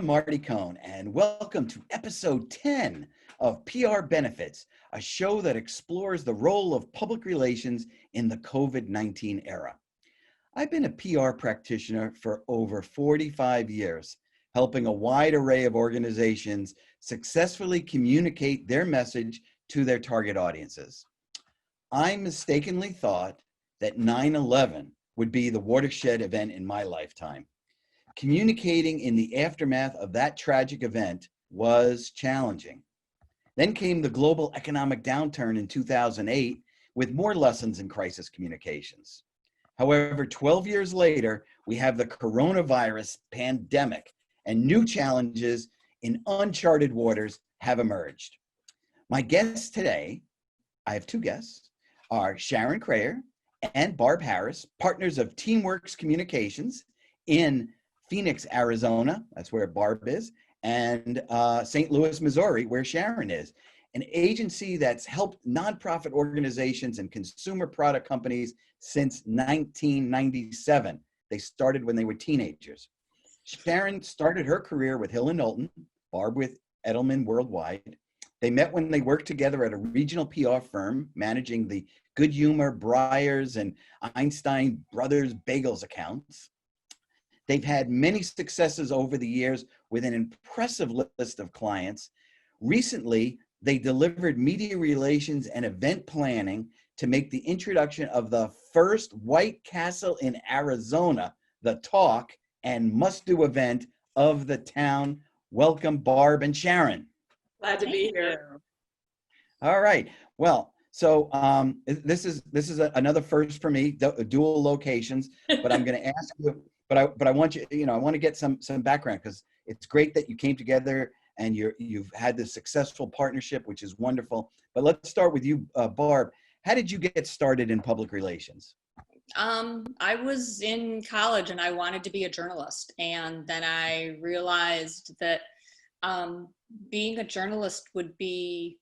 I'm Marty Cohn, and welcome to episode 10 of PR Benefits, a show that explores the role of public relations in the COVID-19 era. I've been a PR practitioner for over 45 years, helping a wide array of organizations successfully communicate their message to their target audiences. I mistakenly thought that 9/11 would be the watershed event in my lifetime. Communicating in the aftermath of that tragic event was challenging. Then came the global economic downturn in 2008 with more lessons in crisis communications. However, 12 years later, we have the coronavirus pandemic and new challenges in uncharted waters have emerged. My guests today, I have two guests, are Sharon Kreher and Barb Harris, partners of Teamworks Communications in Phoenix, Arizona, that's where Barb is, and St. Louis, Missouri, where Sharon is, an agency that's helped nonprofit organizations and consumer product companies since 1997. They started when they were teenagers. Sharon started her career with Hill & Knowlton, Barb with Edelman Worldwide. They met when they worked together at a regional PR firm managing the Good Humor, Breyers, and Einstein Brothers Bagels accounts. They've had many successes over the years with an impressive list of clients. Recently, they delivered media relations and event planning to make the introduction of the first White Castle in Arizona, the talk and must-do event of the town. Welcome, Barb and Sharon. Glad to be here. All right. Well, so this is another first for me, dual locations, but I'm going to ask you. But I want you, I want to get some background, because it's great that you came together and you've had this successful partnership, which is wonderful. But let's start with you, Barb. How did you get started in public relations? I was in college and I wanted to be a journalist. And then I realized that being a journalist would be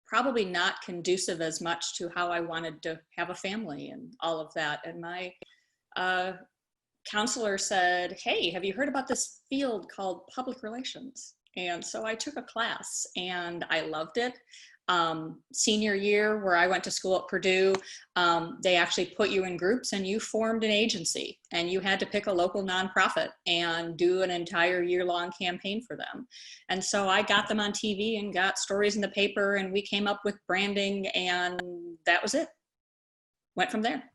probably not conducive as much to how I wanted to have a family and all of that. And my counselor said, "Hey, have you heard about this field called public relations?" And so I took a class and I loved it. Senior year, where I went to school at Purdue, they actually put you in groups and you formed an agency and you had to pick a local nonprofit and do an entire year-long campaign for them. And so I got them on TV and got stories in the paper, and we came up with branding, and that was it. Went from there.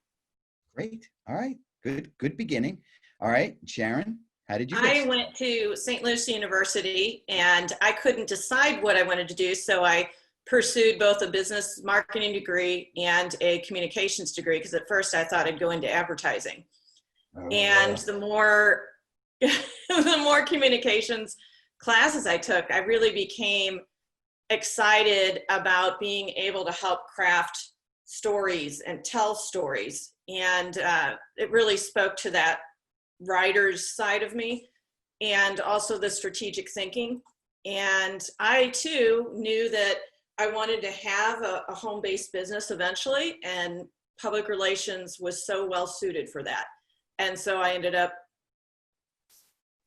Great. All right. Good beginning. All right, Sharon, how did you get started? I went to St. Louis University and I couldn't decide what I wanted to do, so I pursued both a business marketing degree and a communications degree, because at first I thought I'd go into advertising. And the more communications classes I took, I really became excited about being able to help craft stories and tell stories. And it really spoke to that writer's side of me, and also the strategic thinking. And I too knew that I wanted to have a home-based business eventually, and public relations was so well suited for that. And so I ended up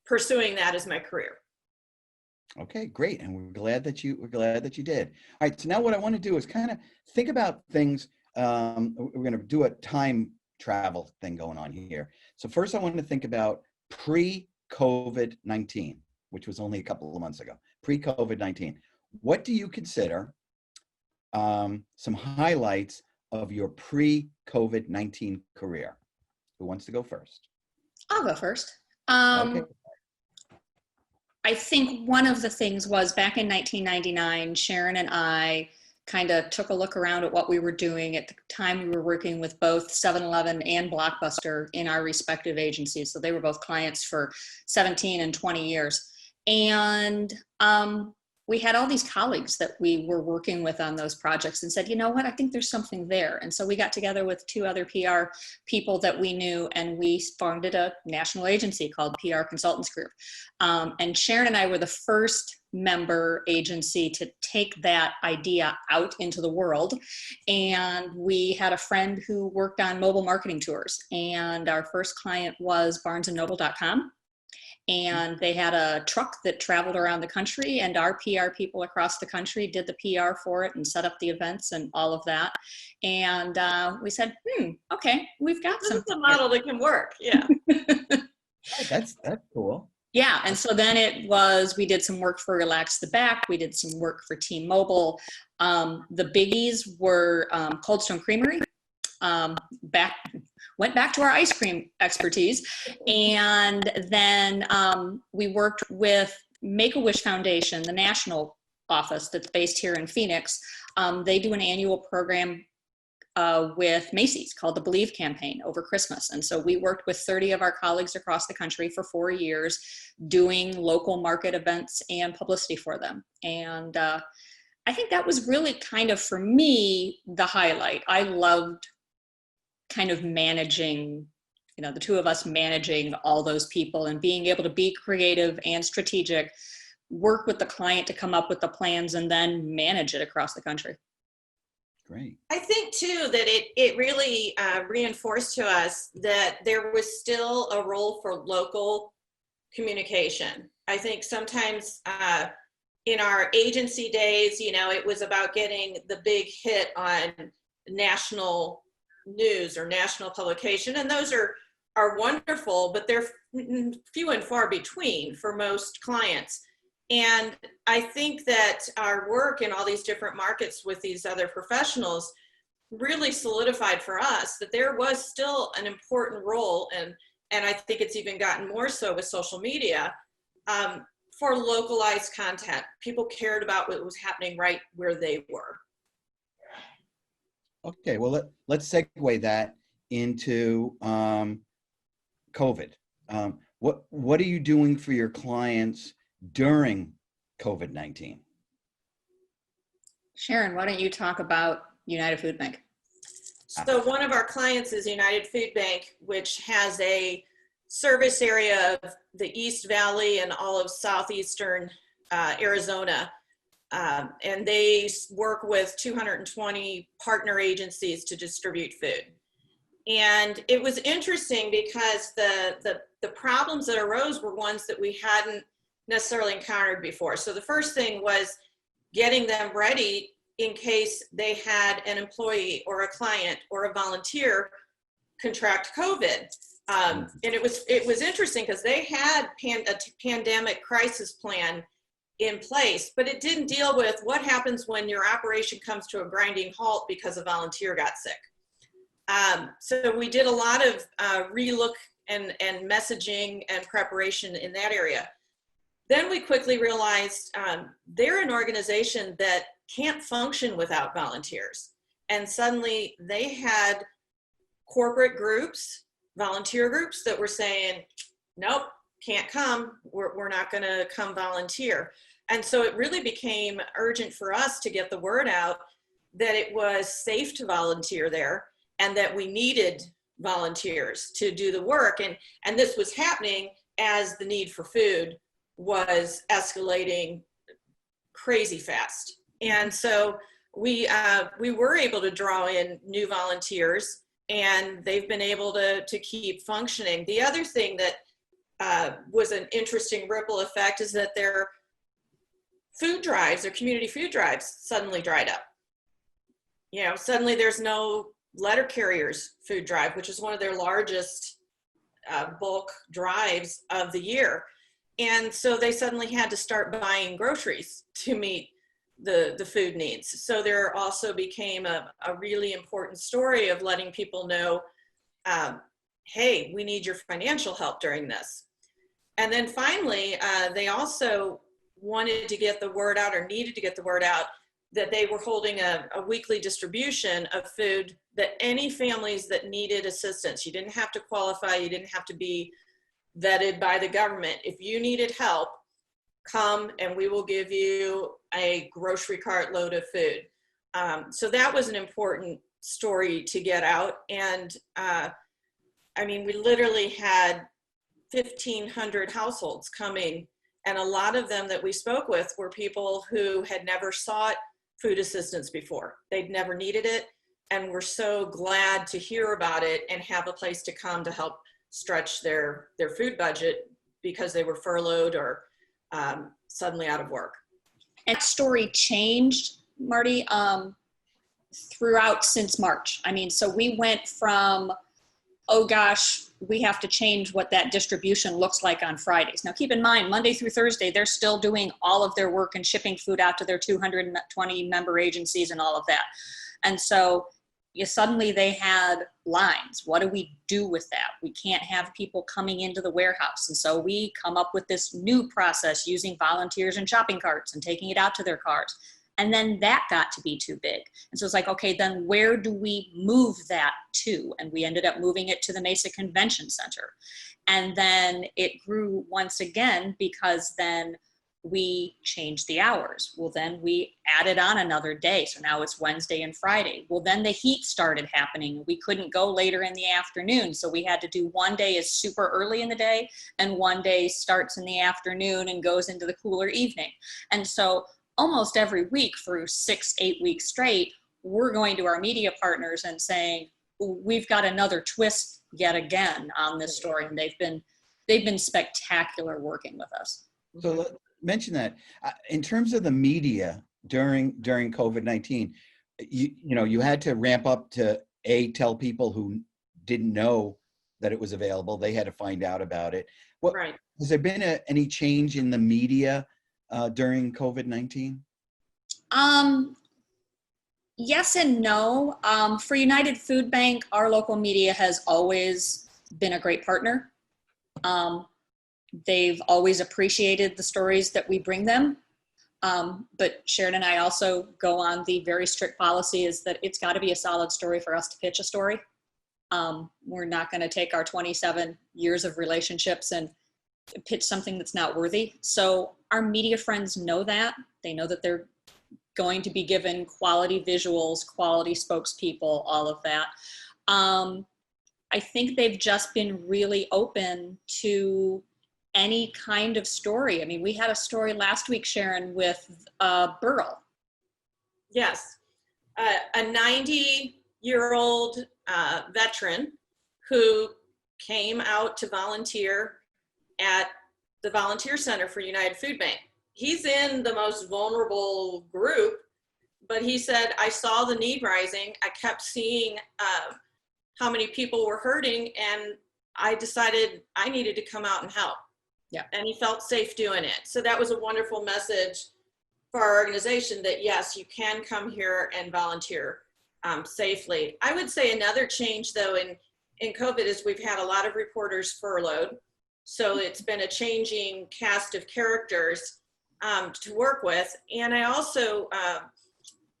pursuing that as my career. Okay, great. And we're glad that you did. All right, so now what I want to do is kind of think about things. We're going to do a time travel thing going on here. So first I want to think about pre-COVID-19, which was only a couple of months ago. Pre-COVID-19. What do you consider some highlights of your pre-COVID-19 career? Who wants to go first? I'll go first. Okay. I think one of the things was back in 1999, Sharon and I kind of took a look around at what we were doing. At the time, we were working with both 7-Eleven and Blockbuster in our respective agencies. So they were both clients for 17 and 20 years. And we had all these colleagues that we were working with on those projects and said, you know what, I think there's something there. And so we got together with two other PR people that we knew, and we founded a national agency called PR Consultants Group. And Sharon and I were the first member agency to take that idea out into the world. And we had a friend who worked on mobile marketing tours, and our first client was barnesandnoble.com. And they had a truck that traveled around the country, and our PR people across the country did the PR for it and set up the events and all of that. And we said, okay, we've got This something. is a model that can work. Yeah. That's cool. Yeah, and so then we did some work for Relax the Back. We did some work for T-Mobile. The biggies were Cold Stone Creamery. Went back to our ice cream expertise. And then we worked with Make-A-Wish Foundation, the national office that's based here in Phoenix. They do an annual program with Macy's called the Believe campaign over Christmas. And so we worked with 30 of our colleagues across the country for 4 years doing local market events and publicity for them. And I think that was really kind of, for me, the highlight. I loved kind of managing, the two of us managing all those people and being able to be creative and strategic, work with the client to come up with the plans, and then manage it across the country. Great. I think too that it really reinforced to us that there was still a role for local communication. I think sometimes in our agency days, it was about getting the big hit on national news or national publication, and those are wonderful, but they're few and far between for most clients. And I think that our work in all these different markets with these other professionals really solidified for us that there was still an important role, and I think it's even gotten more so with social media, for localized content. People cared about what was happening right where they were. Okay, well, let's segue that into COVID. What are you doing for your clients during COVID-19? Sharon, why don't you talk about United Food Bank? So one of our clients is United Food Bank, which has a service area of the East Valley and all of southeastern Arizona. And they work with 220 partner agencies to distribute food. And it was interesting because the problems that arose were ones that we hadn't necessarily encountered before. So the first thing was getting them ready in case they had an employee or a client or a volunteer contract COVID. And it was interesting because they had a pandemic crisis plan in place, but it didn't deal with what happens when your operation comes to a grinding halt because a volunteer got sick. So we did a lot of relook and messaging and preparation in that area. Then we quickly realized they're an organization that can't function without volunteers. And suddenly they had corporate groups, volunteer groups that were saying, nope, can't come, we're not gonna come volunteer. And so it really became urgent for us to get the word out that it was safe to volunteer there and that we needed volunteers to do the work. And this was happening as the need for food was escalating crazy fast. And so we were able to draw in new volunteers, and they've been able to keep functioning. The other thing that was an interesting ripple effect is that their food drives, their community food drives, suddenly dried up. Suddenly there's no letter carriers food drive, which is one of their largest bulk drives of the year. And so they suddenly had to start buying groceries to meet the food needs. So there also became a really important story of letting people know, hey, we need your financial help during this. And then finally, they also wanted to get the word out, or needed to get the word out, that they were holding a weekly distribution of food, that any families that needed assistance, you didn't have to qualify, you didn't have to be vetted by the government. If you needed help, come and we will give you a grocery cart load of food. So that was an important story to get out. And we literally had 1,500 households coming, and a lot of them that we spoke with were people who had never sought food assistance before. They'd never needed it, and were so glad to hear about it and have a place to come to help stretch their food budget because they were furloughed or suddenly out of work. And story changed, Marty, throughout since March. I mean, so we went from, oh gosh, we have to change what that distribution looks like on Fridays. Now keep in mind, Monday through Thursday, they're still doing all of their work and shipping food out to their 220 member agencies and all of that. And so suddenly they had lines. What do we do with that? We can't have people coming into the warehouse. And so we come up with this new process using volunteers and shopping carts and taking it out to their cars. And then that got to be too big. And so it's like, okay, then where do we move that to? And we ended up moving it to the Mesa Convention Center. And then it grew once again because then we changed the hours. Well, then we added on another day. So now it's Wednesday and Friday. Well, then the heat started happening. We couldn't go later in the afternoon. So we had to do one day is super early in the day and one day starts in the afternoon and goes into the cooler evening. And so almost every week for 6-8 weeks straight, we're going to our media partners and saying, we've got another twist yet again on this story. And they've been spectacular working with us. So mention that in terms of the media during COVID-19, you had to ramp up to tell people who didn't know that it was available. They had to find out about it. Right. Has there been any change in the media during COVID-19? Yes and no. For United Food Bank, our local media has always been a great partner. They've always appreciated the stories that we bring them. But Sharon and I also go on the very strict policy is that it's got to be a solid story for us to pitch a story. We're not going to take our 27 years of relationships and pitch something that's not worthy. So our media friends know that. They know that they're going to be given quality visuals, quality spokespeople, all of that. I think they've just been really open to any kind of story. I mean, we had a story last week, Sharon, with Burl. Yes, a 90-year-old veteran who came out to volunteer at the Volunteer Center for United Food Bank. He's in the most vulnerable group, but he said, I saw the need rising. I kept seeing how many people were hurting, and I decided I needed to come out and help. Yeah. And he felt safe doing it. So that was a wonderful message for our organization that yes, you can come here and volunteer safely. I would say another change though in COVID is we've had a lot of reporters furloughed. So it's been a changing cast of characters to work with. And I also,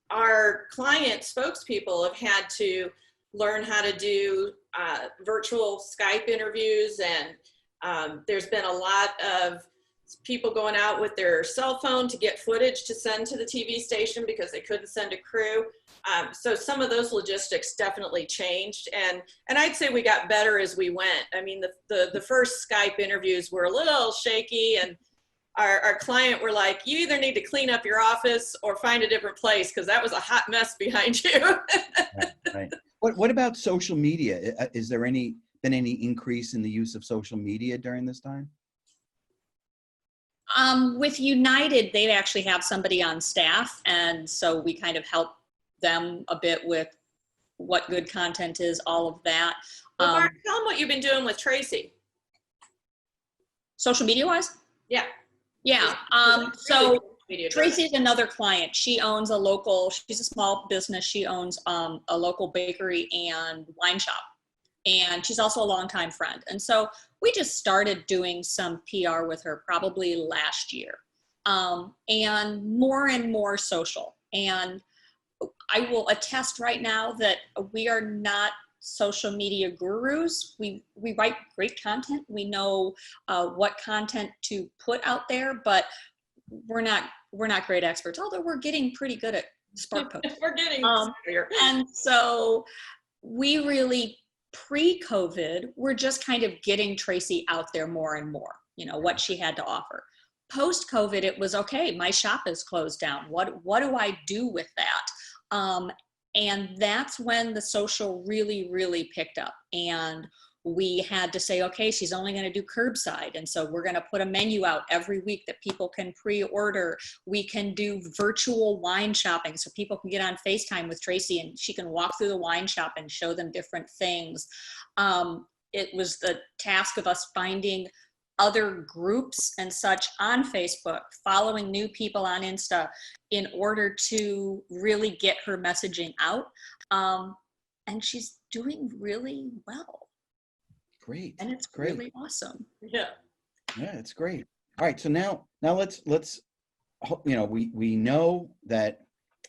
our client spokespeople have had to learn how to do virtual Skype interviews, and there's been a lot of people going out with their cell phone to get footage to send to the TV station because they couldn't send a crew. So some of those logistics definitely changed, and I'd say we got better as we went. I mean, the first Skype interviews were a little shaky, and our client were like, you either need to clean up your office or find a different place because that was a hot mess behind you. Right. What about social media? Is there been any increase in the use of social media during this time? With United, they actually have somebody on staff, and so we kind of help them a bit with what good content is, all of that. Well, Barb, tell them what you've been doing with Tracy. Social media wise? Yeah. Yeah. So Tracy's another client. She owns she's a small business. She owns a local bakery and wine shop. And she's also a longtime friend. And so we just started doing some PR with her probably last year, and more social. And I will attest right now that we are not social media gurus. We write great content. We know what content to put out there, but we're not great experts, although we're getting pretty good at spark posts. We're getting and so we really, pre-COVID, we're just kind of getting Tracy out there more and more, what she had to offer. Post-COVID, it was, okay, my shop is closed down. What do I do with that? And that's when the social really, really picked up. And we had to say, okay, she's only going to do curbside. And so we're going to put a menu out every week that people can pre-order. We can do virtual wine shopping. So people can get on FaceTime with Tracy and she can walk through the wine shop and show them different things. It was the task of us finding other groups and such on Facebook, following new people on Insta in order to really get her messaging out. And she's doing really well. Great. And it's great. really awesome. Yeah. Yeah, it's great. All right. So now let's, we know that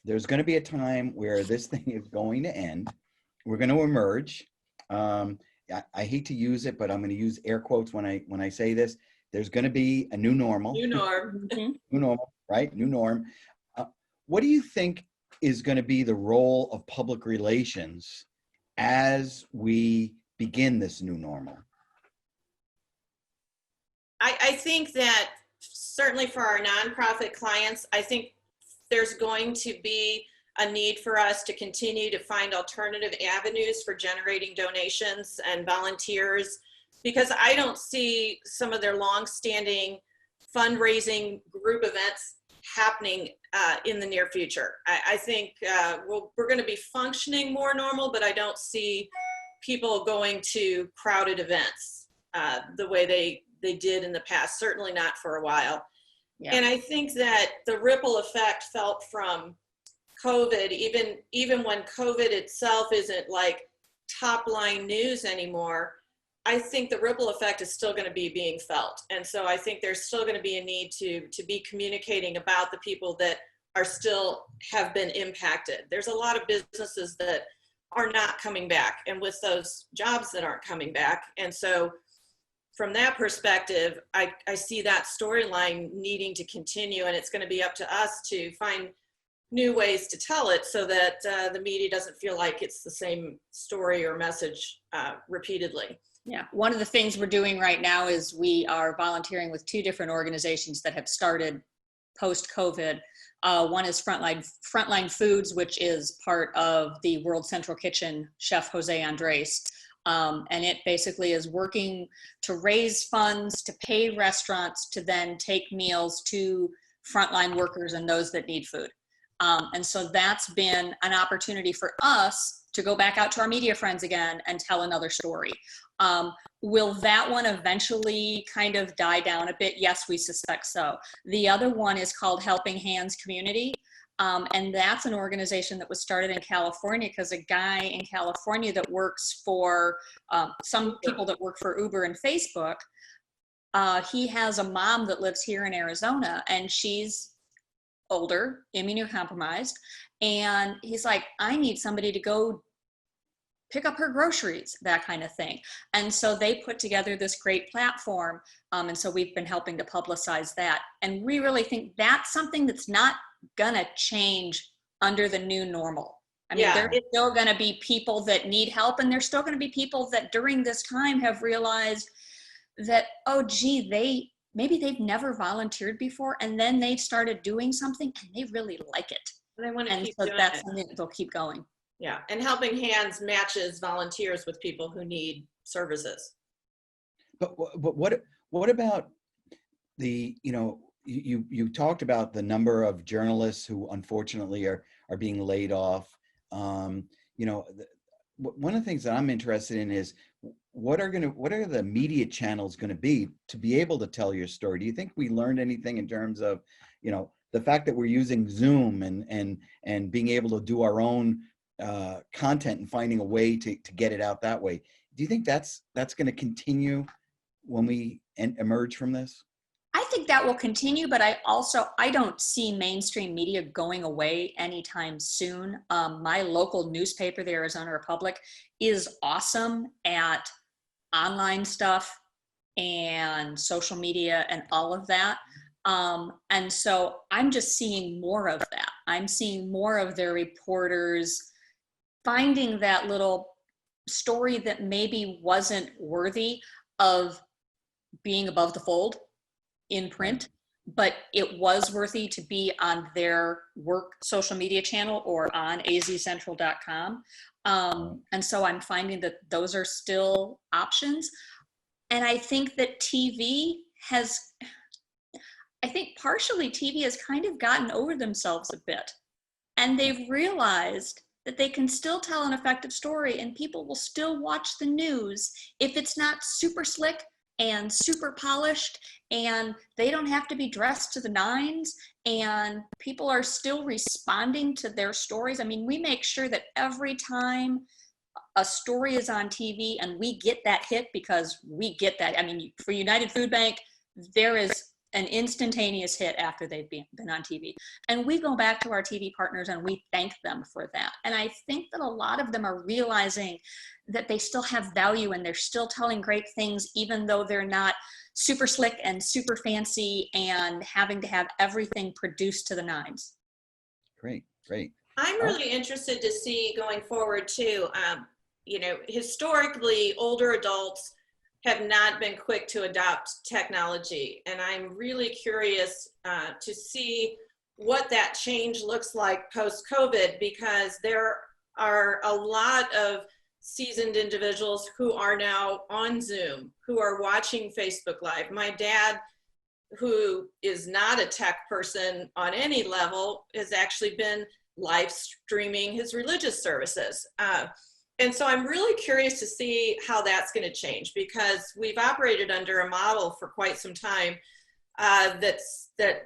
there's going to be a time where this thing is going to end. We're going to emerge. I hate to use it, but I'm going to use air quotes when I say this. There's going to be a new normal. New norm. New normal, right? New norm. What do you think is going to be the role of public relations as we begin this new normal? I think that certainly for our nonprofit clients, I think there's going to be a need for us to continue to find alternative avenues for generating donations and volunteers, because I don't see some of their long-standing fundraising group events happening in the near future. I think we're going to be functioning more normal, but I don't see people going to crowded events the way they did in the past, certainly not for a while. Yeah. And I think that the ripple effect felt from COVID, even when COVID itself isn't like top line news anymore, I think the ripple effect is still going to be being felt. And so I think there's still going to be a need to be communicating about the people that are still have been impacted. There's a lot of businesses that are not coming back, and with those jobs that aren't coming back. And so from that perspective, I see that storyline needing to continue, and it's going to be up to us to find new ways to tell it so that the media doesn't feel like it's the same story or message repeatedly. Yeah, one of the things we're doing right now is we are volunteering with 2 different organizations that have started post-COVID. One is Frontline Foods, which is part of the World Central Kitchen chef Jose Andres. And it basically is working to raise funds to pay restaurants to then take meals to frontline workers and those that need food. And so that's been an opportunity for us to go back out to our media friends again and tell another story. Will that one eventually kind of die down a bit? Yes, we suspect so. The other one is called Helping Hands Community. And that's an organization that was started in California because a guy in California that works for some people that work for Uber and Facebook, he has a mom that lives here in Arizona, and she's older, immunocompromised, and he's like, I need somebody to go pick up her groceries, that kind of thing. And so they put together this great platform, and so we've been helping to publicize that. And we really think that's something that's not gonna change under the new normal. I mean, there's still gonna be people that need help, and there's still gonna be people that during this time have realized that, oh gee, maybe they've never volunteered before, and then they've started doing something and they really like it. They want to keep so doing that's it. something that they'll keep going. Yeah, and Helping Hands matches volunteers with people who need services. But what about the, you talked about the number of journalists who unfortunately are being laid off. One of the things that I'm interested in is what are the media channels going to be to be able to tell your story? Do you think we learned anything in terms of, the fact that we're using Zoom and being able to do our own content and finding a way to get it out that way? Do you think that's going to continue when we emerge from this? I think that will continue, but I don't see mainstream media going away anytime soon. My local newspaper, the Arizona Republic, is awesome at online stuff and social media and all of that. And so I'm just seeing more of that. I'm seeing more of their reporters finding that little story that maybe wasn't worthy of being above the fold in print, but it was worthy to be on their work social media channel or on azcentral.com. And so I'm finding that those are still options. And I think that I think partially TV has kind of gotten over themselves a bit. And they've realized that they can still tell an effective story and people will still watch the news if it's not super slick and super polished, and they don't have to be dressed to the nines, and people are still responding to their stories. I mean, we make sure that every time a story is on TV and we get that hit, because we get that. I mean, for United Food Bank, there is an instantaneous hit after they've been on TV. And we go back to our TV partners and we thank them for that. And I think that a lot of them are realizing that they still have value and they're still telling great things, even though they're not super slick and super fancy and having to have everything produced to the nines. Great, great. I'm really interested to see going forward too. You know, historically, older adults have not been quick to adopt technology. And I'm really curious to see what that change looks like post-COVID, because there are a lot of seasoned individuals who are now on Zoom, who are watching Facebook Live. My dad, who is not a tech person on any level, has actually been live streaming his religious services. And so I'm really curious to see how that's going to change, because we've operated under a model for quite some time that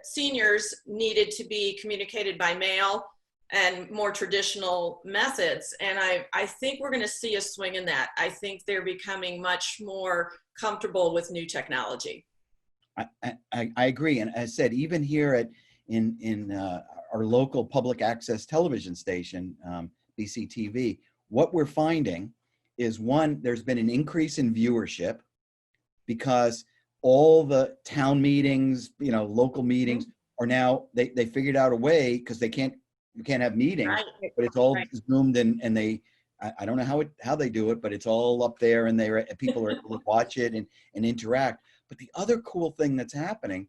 seniors needed to be communicated by mail and more traditional methods. And I think we're going to see a swing in that. I think they're becoming much more comfortable with new technology. I agree. And as I said, even here in our local public access television station, BCTV, what we're finding is, one, there's been an increase in viewership because all the town meetings, you know, local meetings are now, they figured out a way, because you can't have meetings, right, but it's all zoomed and they, I don't know how they do it, but it's all up there and people are able to watch it and interact. But the other cool thing that's happening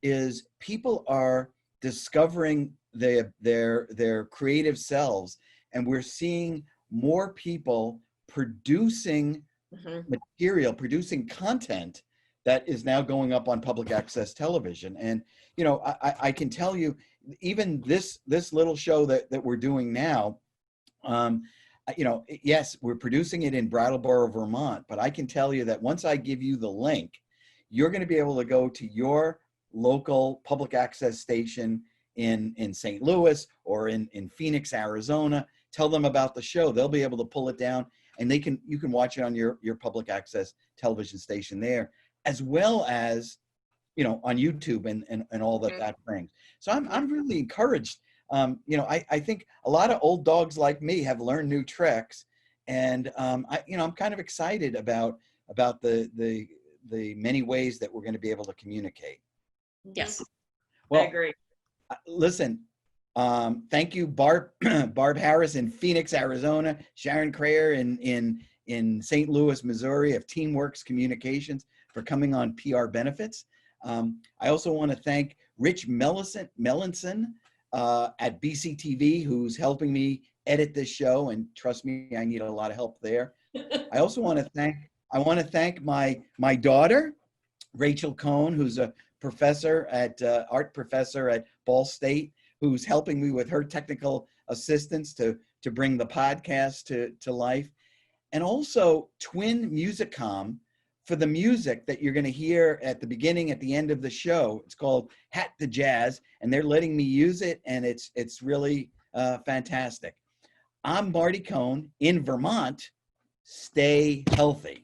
is people are discovering their creative selves, and we're seeing more people producing material, producing content that is now going up on public access television. And, you know, I can tell you, even this little show that we're doing now, you know, yes, we're producing it in Brattleboro, Vermont, but I can tell you that once I give you the link, you're going to be able to go to your local public access station in St. Louis or in Phoenix, Arizona, tell them about the show. They'll be able to pull it down, and you can watch it on your public access television station there, as well as, you know, on YouTube and all that brings. So I'm really encouraged. You know, I think a lot of old dogs like me have learned new tricks, and I'm kind of excited about the many ways that we're going to be able to communicate. Yes. Well, I agree. Listen, thank you, Barb Harris in Phoenix, Arizona, Sharon Kreher in St. Louis, Missouri of Teamworks Communications for coming on PR Benefits. I also want to thank Rich Melanson at BCTV, who's helping me edit this show, and trust me, I need a lot of help there. I also want to thank my daughter, Rachel Cohn, who's a art professor at Ball State, who's helping me with her technical assistance to bring the podcast to life. And also Twin Musicom for the music that you're going to hear at the beginning, at the end of the show. It's called Hat to Jazz, and they're letting me use it, and it's really fantastic. I'm Marty Cohn in Vermont. Stay healthy.